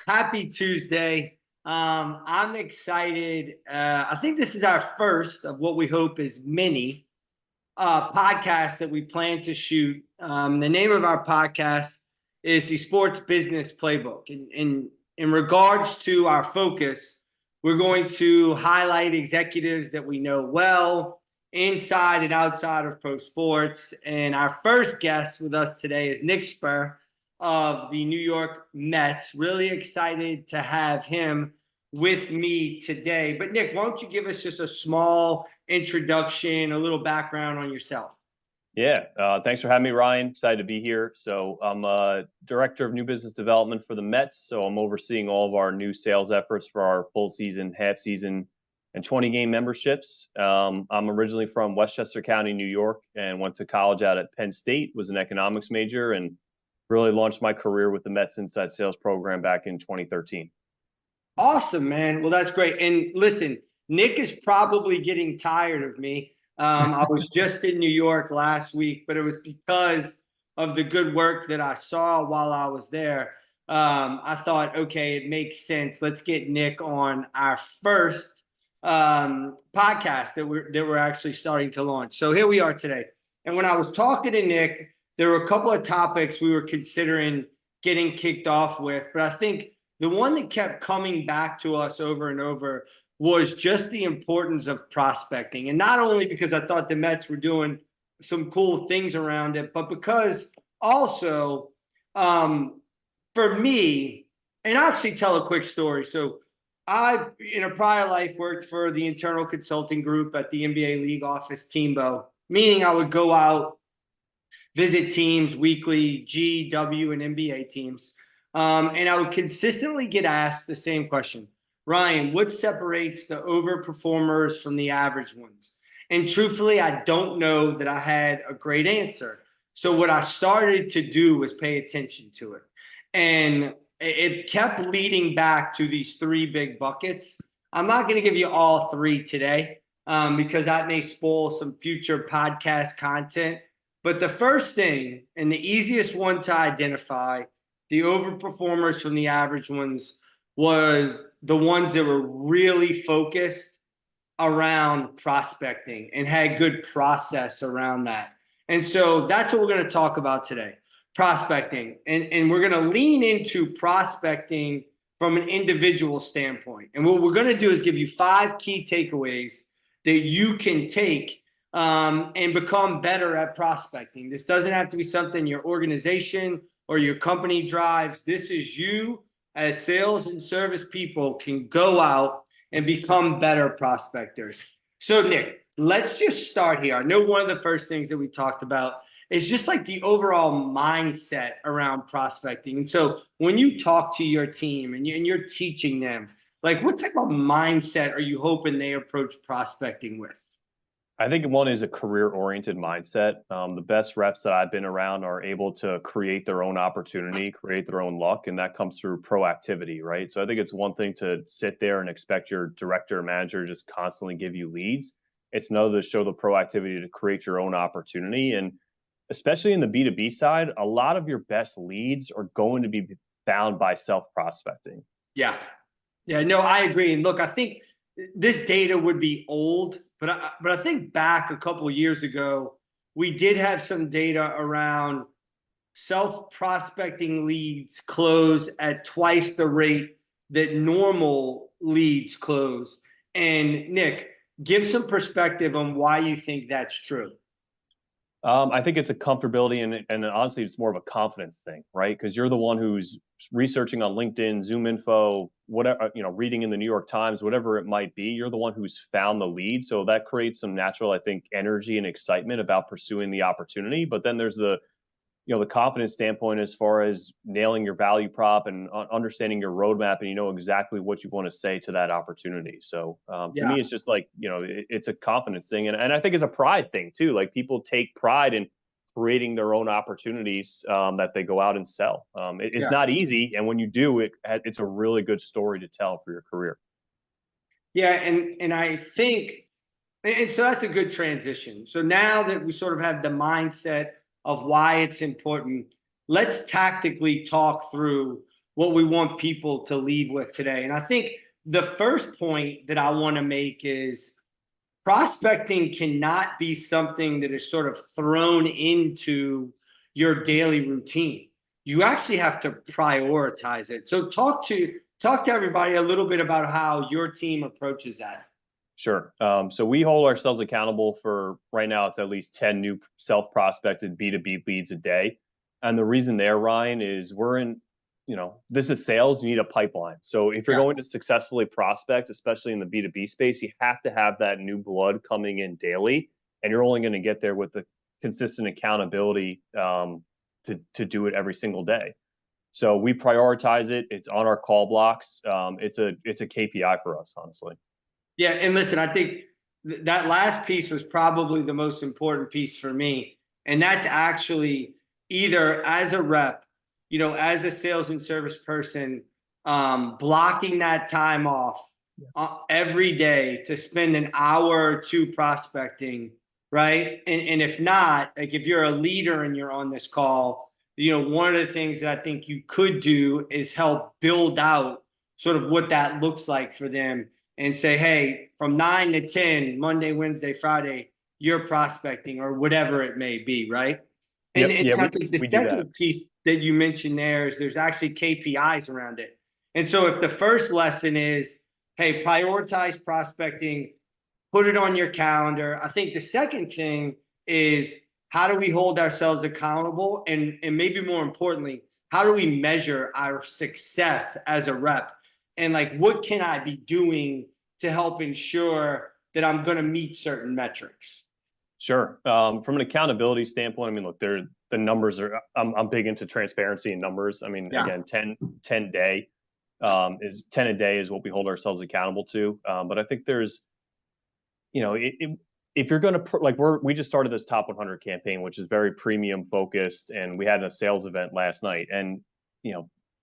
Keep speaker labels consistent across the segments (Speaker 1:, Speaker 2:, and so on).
Speaker 1: Happy Tuesday. I'm excited. I think this is our first of what we hope is many podcasts that we plan to shoot. The name of our podcast is the Sports Business Playbook. In regards to our focus, we're going to highlight executives that we know well, inside and outside of pro sports. And our first guest with us today is Nick Szpur of the New York Mets. Really excited to have him with me today. But Nick, why don't you give us just a small introduction, a little background on yourself?
Speaker 2: Yeah, thanks for having me, Ryan. Excited to be here. So I'm a director of new business development for the Mets. So I'm overseeing all of our new sales efforts for our full season, half season, and 20 game memberships. I'm originally from Westchester County, New York, and went to college out at Penn State, was an economics major, and really launched my career with the Mets Inside Sales program back in 2013.
Speaker 1: Awesome, man. Well, that's great. And listen, Nick is probably getting tired of me. I was just in New York last week, but it was because of the good work that I saw while I was there. I thought, okay, it makes sense. Let's get Nick on our first podcast that we're actually starting to launch. So here we are today. And when I was talking to Nick, there were a couple of topics we were considering getting kicked off with, but I think the one that kept coming back to us over and over was just the importance of prospecting. And not only because I thought the Mets were doing some cool things around it, but because also for me, and I'll actually tell a quick story. So I, in a prior life, worked for the internal consulting group at the NBA League office, Teambo, meaning I would go out, visit teams weekly, G, W, and NBA teams. And I would consistently get asked the same question: Ryan, what separates the overperformers from the average ones? And truthfully, I don't know that I had a great answer. So what I started to do was pay attention to it. And it kept leading back to these three big buckets. I'm not going to give you all three today because that may spoil some future podcast content. But the first thing, and the easiest one to identify, the overperformers from the average ones, was the ones that were really focused around prospecting and had good process around that. And so that's what we're going to talk about today, prospecting. And we're going to lean into prospecting from an individual standpoint. And what we're going to do is give you 5 key takeaways that you can take and become better at prospecting. This doesn't have to be something your organization or your company drives. This is you as sales and service people can go out and become better prospectors. So Nick, let's just start here. I know one of the first things that we talked about is just like the overall mindset around prospecting. And so when you talk to your team and you're teaching them, like what type of mindset are you hoping they approach prospecting with?
Speaker 2: I think one is a career-oriented mindset. The best reps that I've been around are able to create their own opportunity, create their own luck, and that comes through proactivity, right? So I think it's one thing to sit there and expect your director or manager to just constantly give you leads. It's another to show the proactivity to create your own opportunity. And especially in the B2B side, a lot of your best leads are going to be found by self-prospecting.
Speaker 1: Yeah. Yeah, no, I agree. And look, I think this data would be old, but I think back a couple of years ago, we did have some data around self-prospecting leads close at twice the rate that normal leads close. And Nick, give some perspective on why you think that's true.
Speaker 2: I think it's a comfortability and honestly, it's more of a confidence thing, right? Because you're the one who's researching on LinkedIn, Zoom info, whatever, reading in the New York Times, whatever it might be. You're the one who's found the lead. So that creates some natural, I think, energy and excitement about pursuing the opportunity. But then there's the confidence standpoint as far as nailing your value prop and understanding your roadmap, and you know exactly what you want to say to that opportunity. So to me, it's just like, it's a confidence thing. And I think it's a pride thing too. Like people take pride in creating their own opportunities that they go out and sell. It's not easy. And when you do it, it's a really good story to tell for your career.
Speaker 1: Yeah. And I think, and so that's a good transition. So now that we sort of have the mindset of why it's important, let's tactically talk through what we want people to leave with today. And I think the first point that I want to make is prospecting cannot be something that is sort of thrown into your daily routine. You actually have to prioritize it. So talk to everybody a little bit about how your team approaches that.
Speaker 2: Sure. So we hold ourselves accountable for right now, it's at least 10 new self-prospected B2B leads a day. And the reason there, Ryan, is we're in, this is sales, you need a pipeline. So if you're
Speaker 1: Yeah.
Speaker 2: going to successfully prospect, especially in the B2B space, you have to have that new blood coming in daily. And you're only going to get there with the consistent accountability to do it every single day. So we prioritize it. It's on our call blocks. It's a KPI for us, honestly.
Speaker 1: Yeah, and listen, I think that last piece was probably the most important piece for me, and that's actually either as a rep, as a sales and service person, blocking that time off every day to spend an hour or two prospecting, right? And if not, like if you're a leader and you're on this call, one of the things that I think you could do is help build out sort of what that looks like for them and say, hey, from 9 to 10, Monday, Wednesday, Friday, you're prospecting or whatever it may be, right? And,
Speaker 2: Yep.
Speaker 1: and
Speaker 2: Yeah,
Speaker 1: I think the
Speaker 2: we do that.
Speaker 1: second piece that you mentioned there is there's actually KPIs around it. And so if the first lesson is, hey, prioritize prospecting, put it on your calendar. I think the second thing is how do we hold ourselves accountable? And maybe more importantly, how do we measure our success as a rep? And like, what can I be doing to help ensure that I'm going to meet certain metrics?
Speaker 2: Sure. From an accountability standpoint, I mean, look, the numbers are, I'm big into transparency and numbers. I mean,
Speaker 1: Yeah.
Speaker 2: again, 10 day is 10 a day is what we hold ourselves accountable to. But I think there's, if you're going to, like, we just started this top 100 campaign, which is very premium focused. And we had a sales event last night. And,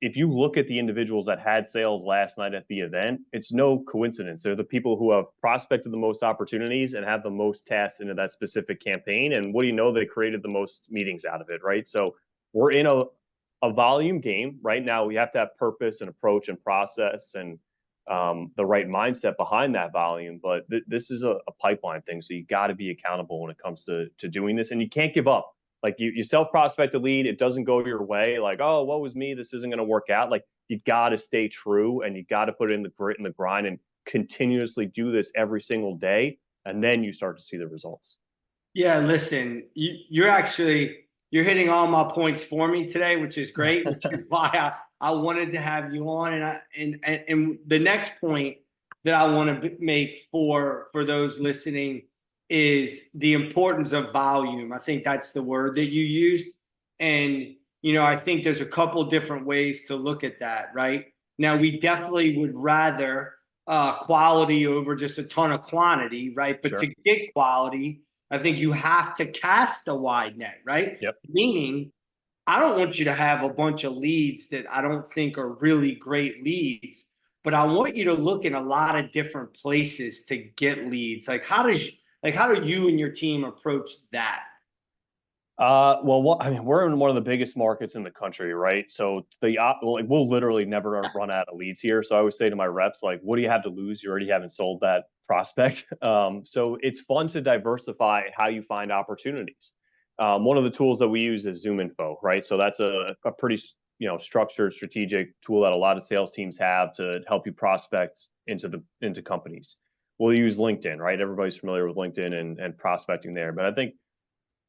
Speaker 2: if you look at the individuals that had sales last night at the event, it's no coincidence. They're the people who have prospected the most opportunities and have the most tasks into that specific campaign. And what do you know? They created the most meetings out of it, right? So we're in a volume game right now. We have to have purpose and approach and process and the right mindset behind that volume. But this is a pipeline thing. So you got to be accountable when it comes to doing this. And you can't give up. Like you self-prospect a lead, it doesn't go your way. Like, oh, what was me? This isn't going to work out. Like you got to stay true and you got to put in the grit and the grind and continuously do this every single day. And then you start to see the results.
Speaker 1: Yeah, listen, you're hitting all my points for me today, which is great, which is why I wanted to have you on. And the next point that I want to make for those listening is the importance of volume. I think that's the word that you used. And, I think there's a couple different ways to look at that, right? Now, we definitely would rather quality over just a ton of quantity, right? But
Speaker 2: Sure.
Speaker 1: to get quality, I think you have to cast a wide net, right?
Speaker 2: Yep.
Speaker 1: Meaning, I don't want you to have a bunch of leads that I don't think are really great leads, but I want you to look in a lot of different places to get leads. Like how do you and your team approach that?
Speaker 2: Well, I mean, we're in one of the biggest markets in the country, right? So we'll literally never run out of leads here. So I always say to my reps, like, what do you have to lose? You already haven't sold that prospect. So it's fun to diversify how you find opportunities. One of the tools that we use is ZoomInfo, right? So that's a pretty structured, strategic tool that a lot of sales teams have to help you prospect into companies. We'll use LinkedIn, right? Everybody's familiar with LinkedIn and prospecting there, but I think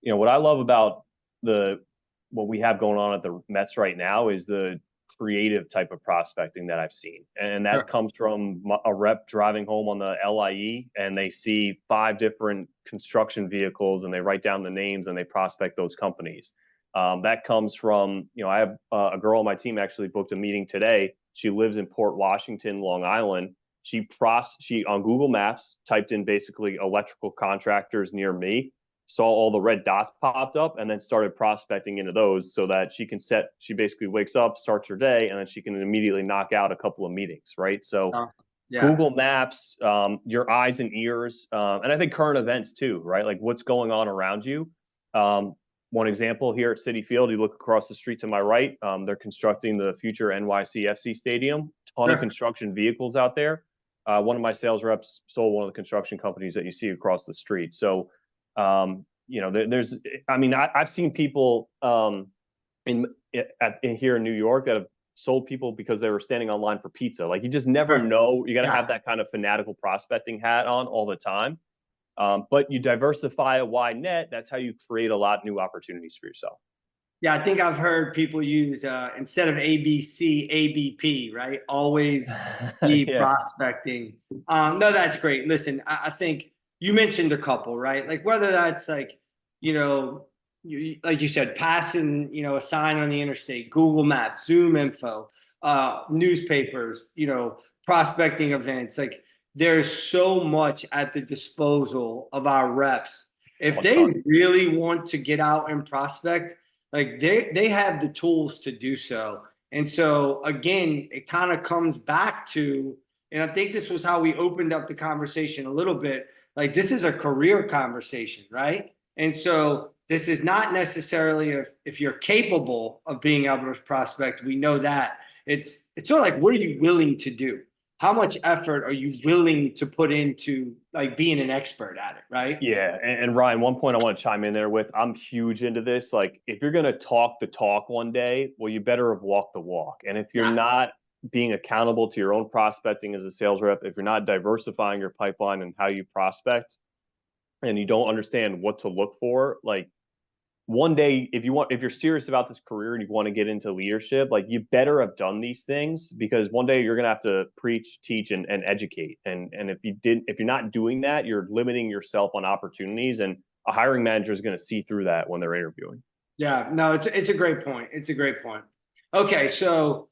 Speaker 2: what I love about what we have going on at the Mets right now is the creative type of prospecting that I've seen. And that
Speaker 1: Sure.
Speaker 2: comes from a rep driving home on the LIE and they see 5 different construction vehicles and they write down the names and they prospect those companies. That comes from, I have a girl on my team actually booked a meeting today. She lives in Port Washington, Long Island. She on Google Maps typed in basically electrical contractors near me, saw all the red dots popped up and then started prospecting into those so that she basically wakes up, starts her day, and then she can immediately knock out a couple of meetings, right? So
Speaker 1: Yeah.
Speaker 2: Google Maps, your eyes and ears, and I think current events too, right? Like what's going on around you. one example here at Citi Field, you look across the street to my right, they're constructing the future NYCFC stadium. Ton of
Speaker 1: Sure.
Speaker 2: construction vehicles out there. One of my sales reps sold one of the construction companies that you see across the street. So, there's, I mean, I've seen people in here in New York that have sold people because they were standing online for pizza. Like you just never
Speaker 1: Sure.
Speaker 2: know. You got to
Speaker 1: Yeah.
Speaker 2: have that kind of fanatical prospecting hat on all the time. But you diversify a wide net. That's how you create a lot of new opportunities for yourself.
Speaker 1: Yeah, I think I've heard people use instead of ABC, ABP, right? Always be
Speaker 2: Yeah.
Speaker 1: prospecting. No, that's great. Listen, I think you mentioned a couple, right? Like whether that's like, like you said, passing, a sign on the interstate, Google Maps, Zoom info, newspapers, prospecting events. Like there's so much at the disposal of our reps. If they really want to get out and prospect, like they have the tools to do so. And so again, it kind of comes back to, and I think this was how we opened up the conversation a little bit. Like this is a career conversation, right? And so this is not necessarily if you're capable of being able to prospect. We know that. It's sort of like, what are you willing to do? How much effort are you willing to put into like being an expert at it, right?
Speaker 2: Yeah, and Ryan, one point I want to chime in there with, I'm huge into this. Like, if you're going to talk the talk one day, well, you better have walked the walk. And if you're
Speaker 1: Yeah.
Speaker 2: not being accountable to your own prospecting as a sales rep, if you're not diversifying your pipeline and how you prospect, and you don't understand what to look for, like one day, if you're serious about this career and you want to get into leadership, like you better have done these things, because one day you're going to have to preach, teach, and educate. And if you're not doing that, you're limiting yourself on opportunities, and a hiring manager is going to see through that when they're interviewing.
Speaker 1: Yeah, no, it's a great point. It's a great point. Okay, so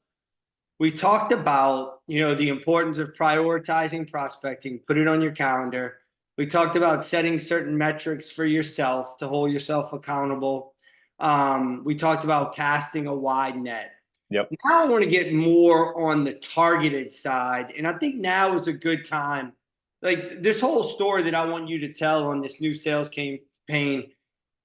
Speaker 1: we talked about, the importance of prioritizing prospecting, put it on your calendar. We talked about setting certain metrics for yourself to hold yourself accountable. We talked about casting a wide net.
Speaker 2: Yep.
Speaker 1: Now I want to get more on the targeted side. And I think now is a good time. Like this whole story that I want you to tell on this new sales campaign,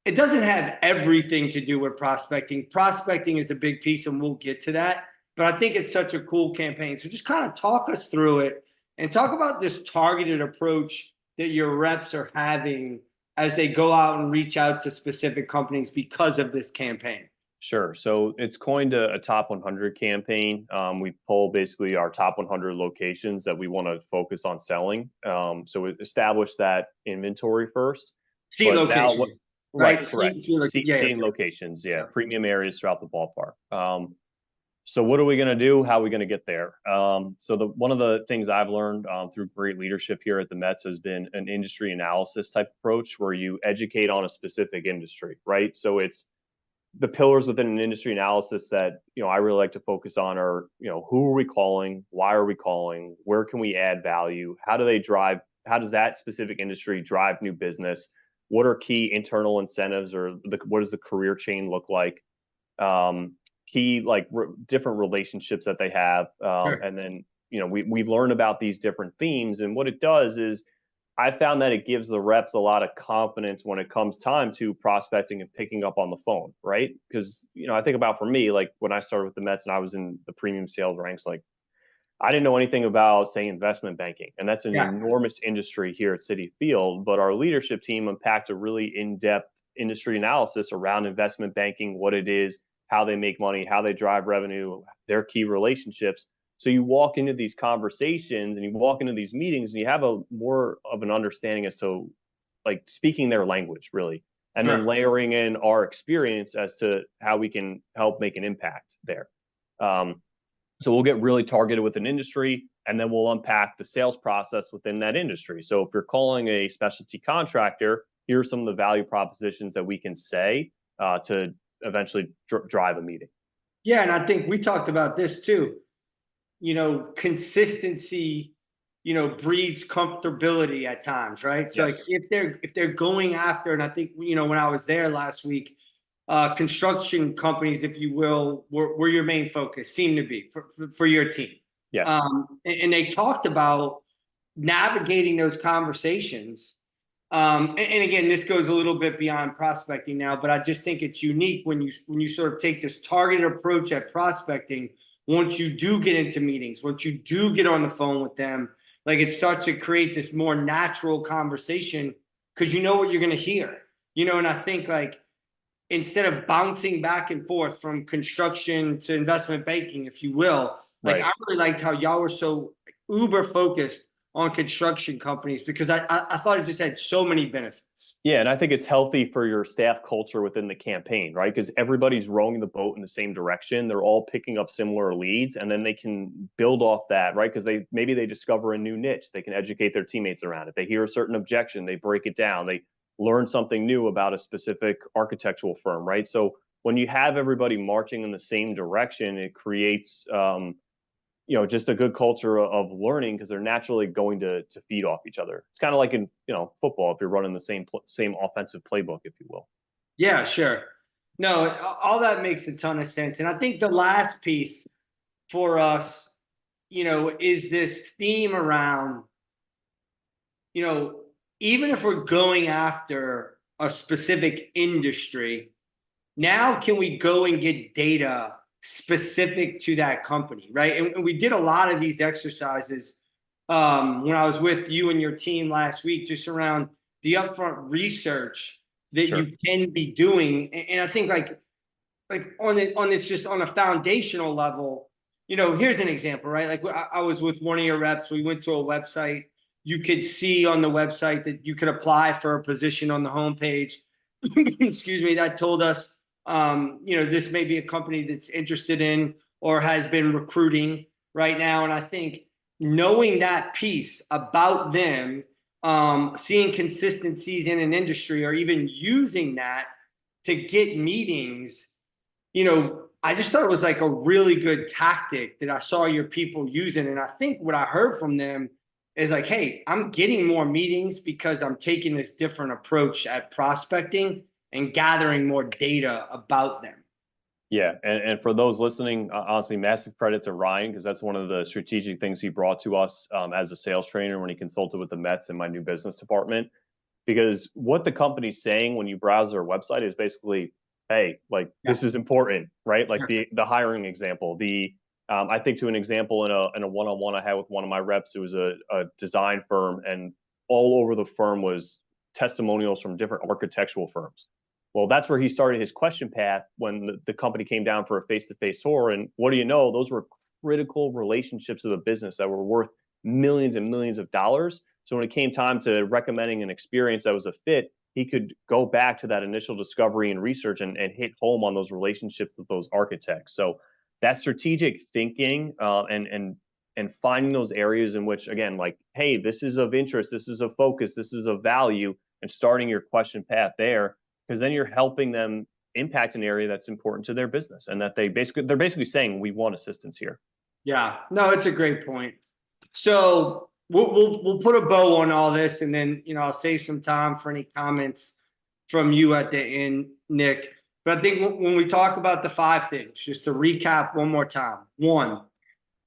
Speaker 1: it doesn't have everything to do with prospecting. Prospecting is a big piece, and we'll get to that. But I think it's such a cool campaign. So just kind of talk us through it and talk about this targeted approach that your reps are having as they go out and reach out to specific companies because of this campaign.
Speaker 2: Sure. So it's coined a top 100 campaign. We pull basically our top 100 locations that we want to focus on selling. So we establish that inventory first.
Speaker 1: C
Speaker 2: But now,
Speaker 1: locations,
Speaker 2: right,
Speaker 1: right?
Speaker 2: correct.
Speaker 1: Yeah.
Speaker 2: Seeing locations, yeah, premium areas throughout the ballpark. So what are we going to do? How are we going to get there? So one of the things I've learned through great leadership here at the Mets has been an industry analysis type approach, where you educate on a specific industry, right? So it's the pillars within an industry analysis that I really like to focus on are, who are we calling, why are we calling, where can we add value, how does that specific industry drive new business, what are key internal incentives, or what does the career chain look like, key different relationships that they have,
Speaker 1: Sure.
Speaker 2: and then we learn about these different themes, and what it does is I found that it gives the reps a lot of confidence when it comes time to prospecting and picking up on the phone, right? Because I think about, for me, like when I started with the Mets and I was in the premium sales ranks, like I didn't know anything about, say, investment banking, and that's an
Speaker 1: Yeah.
Speaker 2: enormous industry here at Citi Field. But our leadership team unpacked a really in-depth industry analysis around investment banking, what it is, how they make money, how they drive revenue, their key relationships. So you walk into these conversations and you walk into these meetings and you have a more of an understanding as to like speaking their language, really, and then
Speaker 1: Sure.
Speaker 2: layering in our experience as to how we can help make an impact there. So we'll get really targeted with an industry, and then we'll unpack the sales process within that industry. So if you're calling a specialty contractor, here are some of the value propositions that we can say to eventually drive a meeting.
Speaker 1: Yeah, and I think we talked about this too. Consistency, breeds comfortability at times, right? So
Speaker 2: Yes.
Speaker 1: like if they're going after, and I think, when I was there last week, construction companies, if you will, were your main focus, seem to be for your team.
Speaker 2: Yes.
Speaker 1: And they talked about navigating those conversations And again, this goes a little bit beyond prospecting now, but I just think it's unique when you sort of take this targeted approach at prospecting. Once you do get into meetings, once you do get on the phone with them, like it starts to create this more natural conversation because you know what you're going to hear, and I think like instead of bouncing back and forth from construction to investment banking, if you will, like
Speaker 2: Right.
Speaker 1: I really liked how y'all were so uber focused on construction companies because I thought it just had so many benefits.
Speaker 2: Yeah, and I think it's healthy for your staff culture within the campaign, right? Because everybody's rowing the boat in the same direction. They're all picking up similar leads, and then they can build off that, right? Because maybe they discover a new niche. They can educate their teammates around it. They hear a certain objection, they break it down. They learn something new about a specific architectural firm, right? So when you have everybody marching in the same direction, it creates just a good culture of learning because they're naturally going to feed off each other. It's kind of like in football if you're running the same offensive playbook, if you will.
Speaker 1: Yeah, sure. No, all that makes a ton of sense. And I think the last piece for us, is this theme around, you know, even if we're going after a specific industry, now can we go and get data specific to that company, right? And we did a lot of these exercises when I was with you and your team last week, just around the upfront research that
Speaker 2: Sure.
Speaker 1: you can be doing. And I think like on this just on a foundational level, here's an example, right? Like I was with one of your reps. We went to a website. You could see on the website that you could apply for a position on the homepage. Excuse me. That told us, this may be a company that's interested in or has been recruiting right now. And I think knowing that piece about them, seeing consistencies in an industry, or even using that to get meetings, I just thought it was like a really good tactic that I saw your people using. And I think what I heard from them is like, hey, I'm getting more meetings because I'm taking this different approach at prospecting and gathering more data about them.
Speaker 2: Yeah, and for those listening, honestly, massive credit to Ryan because that's one of the strategic things he brought to us as a sales trainer when he consulted with the Mets in my new business department. Because what the company's saying when you browse their website is basically, hey, like
Speaker 1: Yeah.
Speaker 2: this is important, right? Like
Speaker 1: Sure.
Speaker 2: the hiring example. I think to an example in a one-on-one I had with one of my reps, it was a design firm, and all over the firm was testimonials from different architectural firms. Well, that's where he started his question path when the company came down for a face-to-face tour. And what do you know? Those were critical relationships of the business that were worth millions and millions of dollars. So when it came time to recommending an experience that was a fit, he could go back to that initial discovery and research and hit home on those relationships with those architects. So that strategic thinking and finding those areas in which, again, like, hey, this is of interest, this is of focus, this is of value, and starting your question path there, because then you're helping them impact an area that's important to their business, and that they're basically saying we want assistance here.
Speaker 1: Yeah, no, it's a great point. So we'll put a bow on all this, and then I'll save some time for any comments from you at the end, Nick. But I think when we talk about the 5 things, just to recap one more time: one,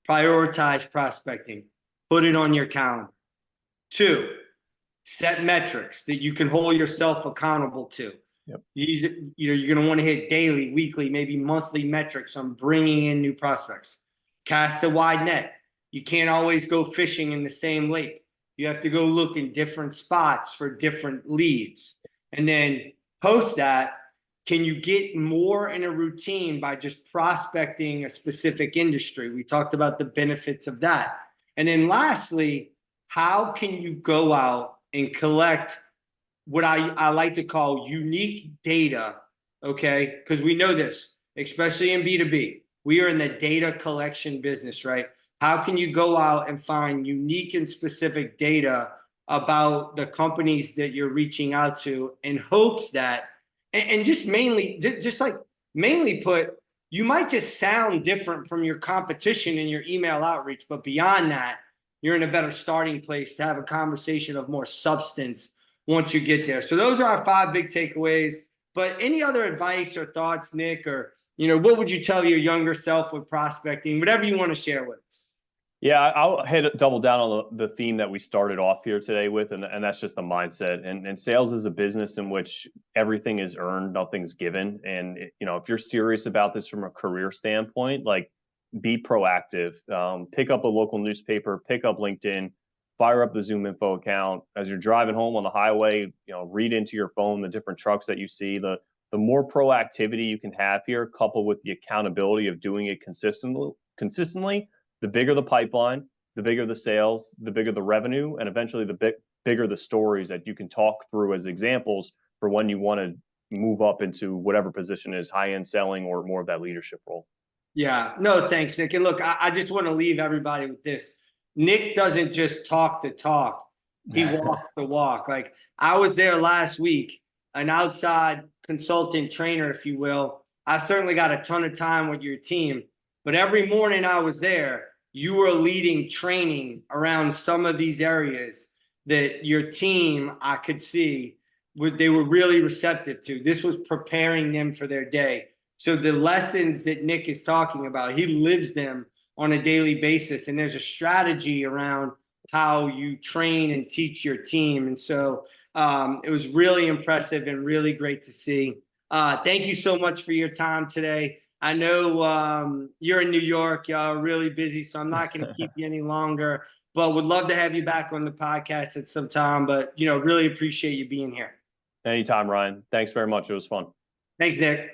Speaker 1: prioritize prospecting, put it on your calendar. Two, set metrics that you can hold yourself accountable to.
Speaker 2: Yep.
Speaker 1: You're going to want to hit daily, weekly, maybe monthly metrics on bringing in new prospects. Cast a wide net. You can't always go fishing in the same lake. You have to go look in different spots for different leads. And then post that, can you get more in a routine by just prospecting a specific industry? We talked about the benefits of that. And then lastly, how can you go out and collect what I like to call unique data, okay? Because we know this, especially in B2B. We are in the data collection business, right? How can you go out and find unique and specific data about the companies that you're reaching out to in hopes that, and just mainly put, you might just sound different from your competition in your email outreach, but beyond that, you're in a better starting place to have a conversation of more substance once you get there. So those are our 5 big takeaways. But any other advice or thoughts, Nick, or what would you tell your younger self with prospecting? Whatever you want to share with us.
Speaker 2: Yeah, I'll double down on the theme that we started off here today with, and that's just the mindset. And sales is a business in which everything is earned, nothing's given. And if you're serious about this from a career standpoint, like be proactive. Pick up a local newspaper, pick up LinkedIn, fire up the Zoom Info account as you're driving home on the highway. Read into your phone the different trucks that you see. The more proactivity you can have here, coupled with the accountability of doing it consistently, the bigger the pipeline, the bigger the sales, the bigger the revenue, and eventually the bigger the stories that you can talk through as examples for when you want to move up into whatever position is high-end selling or more of that leadership role.
Speaker 1: Yeah, no, thanks, Nick. And look, I just want to leave everybody with this. Nick doesn't just talk the talk, he walks the walk. Like, I was there last week, an outside consultant trainer, if you will. I certainly got a ton of time with your team, but every morning I was there, you were leading training around some of these areas that your team, I could see, they were really receptive to. This was preparing them for their day. So the lessons that Nick is talking about, he lives them on a daily basis. And there's a strategy around how you train and teach your team. And so it was really impressive and really great to see. Thank you so much for your time today. I know you're in New York, y'all are really busy, so I'm not going to keep you any longer, but would love to have you back on the podcast at some time. But, really appreciate you being here.
Speaker 2: Anytime, Ryan. Thanks very much. It was fun.
Speaker 1: Thanks, Nick.